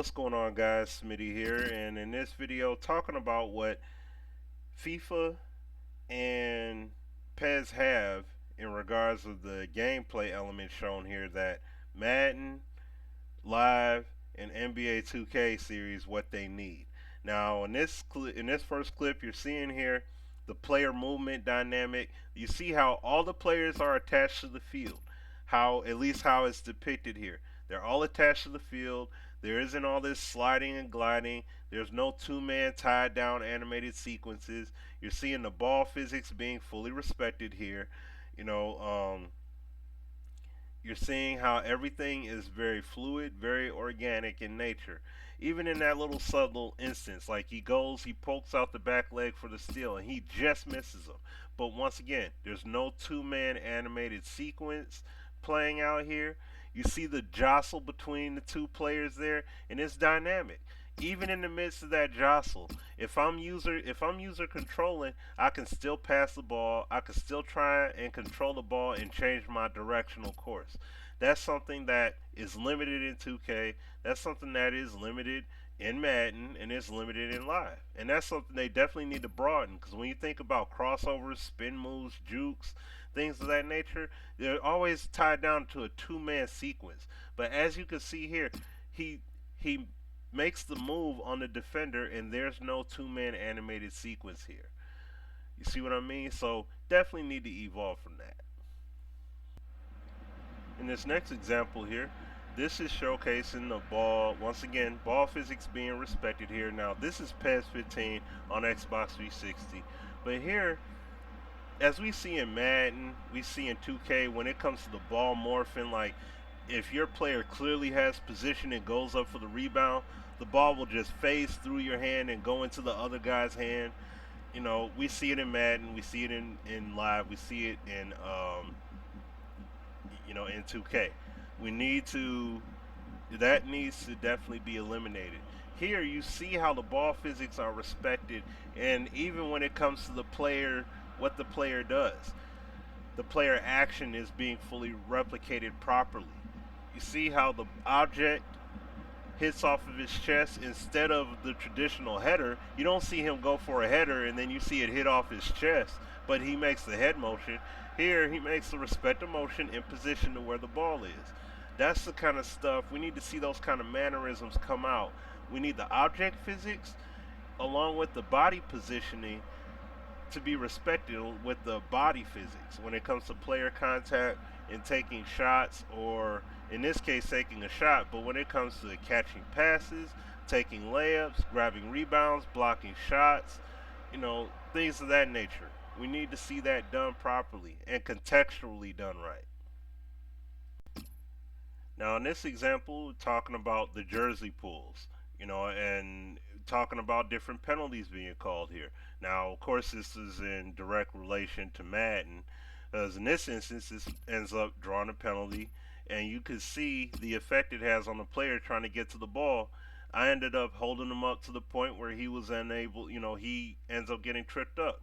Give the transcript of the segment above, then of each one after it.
What's going on, guys? Smitty here, and in this video talking about what FIFA and PES have in regards of the gameplay elements shown here that Madden, Live, and NBA 2K series what they need. Now, in this first clip you're seeing here the player movement dynamic. You see how all the players are attached to the field. How at least how it's depicted here. They're all attached to the field. There isn't all this sliding and gliding. There's no two-man tied down animated sequences. You're seeing the ball physics being fully respected here. You know, you're seeing how everything is very fluid, very organic in nature. Even in that little subtle instance, like he pokes out the back leg for the steal, and he just misses him. But once again, there's no two-man animated sequence playing out here. You see the jostle between the two players there, and it's dynamic. Even in the midst of that jostle, if I'm user controlling, I can still pass the ball. I can still try and control the ball and change my directional course. That's something that is limited in 2K. That's something that is limited in Madden and is limited in Live. And that's something they definitely need to broaden because when you think about crossovers, spin moves, jukes, things of that nature, they're always tied down to a two-man sequence. But as you can see here, he he makes the move on the defender and there's no two-man animated sequence here. You see what I mean? So definitely need to evolve from that. In this next example here, this is showcasing the ball, once again, ball physics being respected here. Now this is PES 15 on Xbox 360. But here, as we see in Madden, we see in 2K, when it comes to the ball morphing, like if your player clearly has position and goes up for the rebound, the ball will just phase through your hand and go into the other guy's hand. We see it in Madden, we see it in Live, we see it in 2K. We need to, that needs to definitely be eliminated. Here you see how the ball physics are respected, and even when it comes to the player, what the player does, the player action is being fully replicated properly. You see how the object hits off of his chest instead of the traditional header. You don't see him go for a header and then you see it hit off his chest, but he makes the head motion. Here, he makes the respective motion in position to where the ball is. That's the kind of stuff we need to see. Those kind of mannerisms come out. We need the object physics along with the body positioning to be respected with the body physics when it comes to player contact and taking shots, or in this case taking a shot. But when it comes to catching passes, taking layups, grabbing rebounds, blocking shots, things of that nature, we need to see that done properly and contextually done right. Now in this example, we're talking about the jersey pulls, and talking about different penalties being called here. Now, of course, this is in direct relation to Madden, as in this instance, this ends up drawing a penalty, and you can see the effect it has on the player trying to get to the ball. I ended up holding him up to the point where he was unable, he ends up getting tripped up.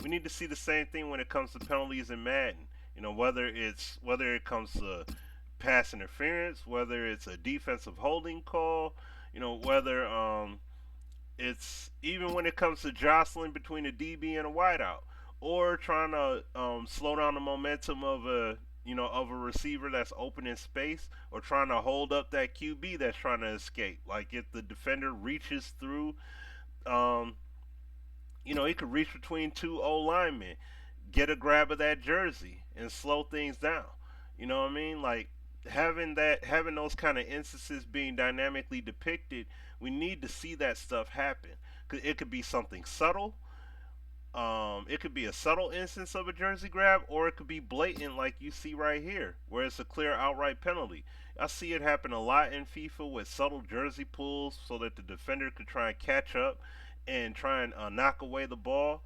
We need to see the same thing when it comes to penalties in Madden. Whether it comes to pass interference, whether it's a defensive holding call, whether it's even when it comes to jostling between a DB and a wideout, or trying to slow down the momentum of a receiver that's open in space, or trying to hold up that QB that's trying to escape. Like if the defender reaches through, um, he could reach between two O linemen, get a grab of that jersey, and slow things down. You know what I mean? Like having those kind of instances being dynamically depicted, we need to see that stuff happen. Cause it could be something subtle. It could be a subtle instance of a jersey grab, or it could be blatant, like you see right here, where it's a clear outright penalty. I see it happen a lot in FIFA with subtle jersey pulls, so that the defender could try and catch up and try and knock away the ball.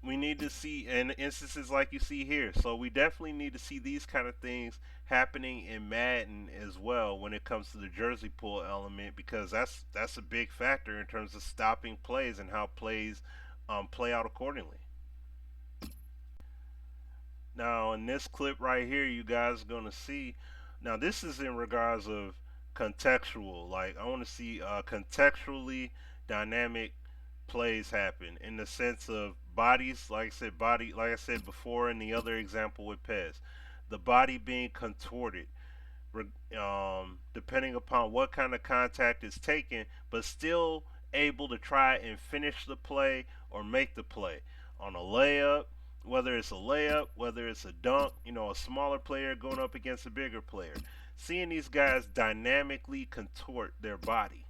We need to see in instances like you see here. So we definitely need to see these kind of things happening in Madden as well when it comes to the jersey pull element, because that's a big factor in terms of stopping plays and how plays play out accordingly. Now in this clip right here, you guys are going to see. Now this is in regards of contextual. Like I want to see contextually dynamic plays happen in the sense of bodies. Like I said before in the other example with PES, the body being contorted, depending upon what kind of contact is taken, but still able to try and finish the play or make the play on a layup, whether it's a layup, whether it's a dunk, a smaller player going up against a bigger player. Seeing these guys dynamically contort their body,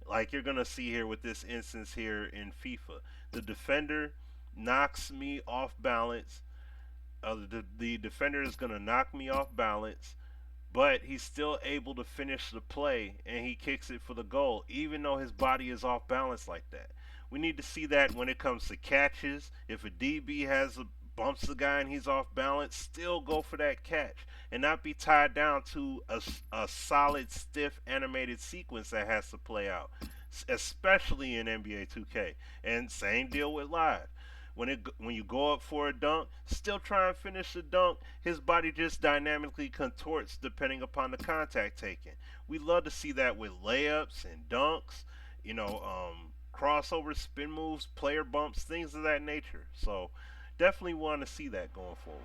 like you're going to see here with this instance here in FIFA. The defender knocks me off balance. The defender is going to knock me off balance, but he's still able to finish the play and he kicks it for the goal, even though his body is off balance like that. We need to see that when it comes to catches. If a DB bumps the guy and he's off balance, still go for that catch and not be tied down to a solid, stiff, animated sequence that has to play out, especially in NBA 2K. And same deal with live. When you go up for a dunk, still try and finish the dunk. His body just dynamically contorts depending upon the contact taken. We love to see that with layups and dunks, crossover, spin moves, player bumps, things of that nature. So definitely want to see that going forward.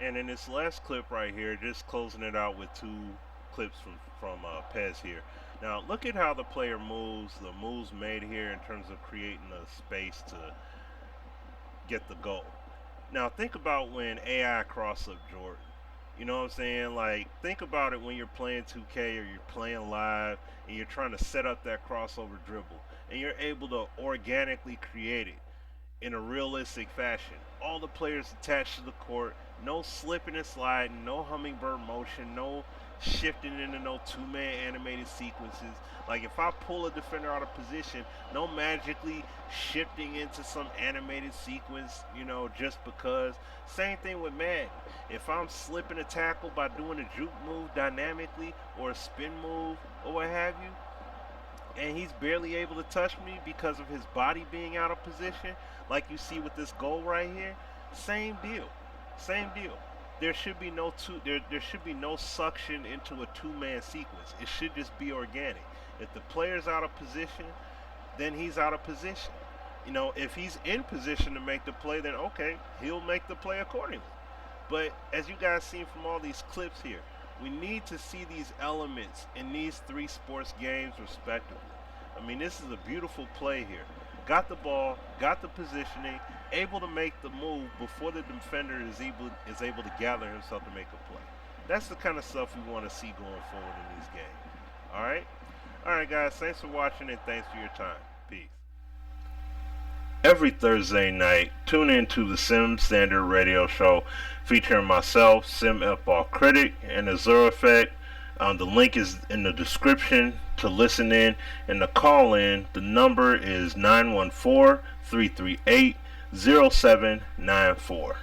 And in this last clip right here, just closing it out with two clips from PES here. Now look at how the player moves, the moves made here in terms of creating a space to get the goal. Now think about when AI cross up Jordan. You know what I'm saying? Like, think about it when you're playing 2K or you're playing live and you're trying to set up that crossover dribble and you're able to organically create it in a realistic fashion. All the players attached to the court, no slipping and sliding, no hummingbird motion, no shifting into no two-man animated sequences. Like if I pull a defender out of position, no magically shifting into some animated sequence, just because. Same thing with Madden. If I'm slipping a tackle by doing a juke move dynamically or a spin move or what have you, and he's barely able to touch me because of his body being out of position, like you see with this goal right here, same deal. Same deal. There should be there should be no suction into a two-man sequence. It should just be organic. If the player's out of position, then he's out of position. If he's in position to make the play, then okay, he'll make the play accordingly. But as you guys seen from all these clips here, we need to see these elements in these three sports games respectively. I mean, this is a beautiful play here. Got the ball, got the positioning, able to make the move before the defender is able to gather himself to make a play. That's the kind of stuff we want to see going forward in these games. Alright guys, thanks for watching and thanks for your time. Peace. Every Thursday night, tune in to the Sim Standard Radio Show featuring myself, Sim F-Ball Critic, and Azure Effect. The link is in the description to listen in and to call in. The number is 914-338-0794.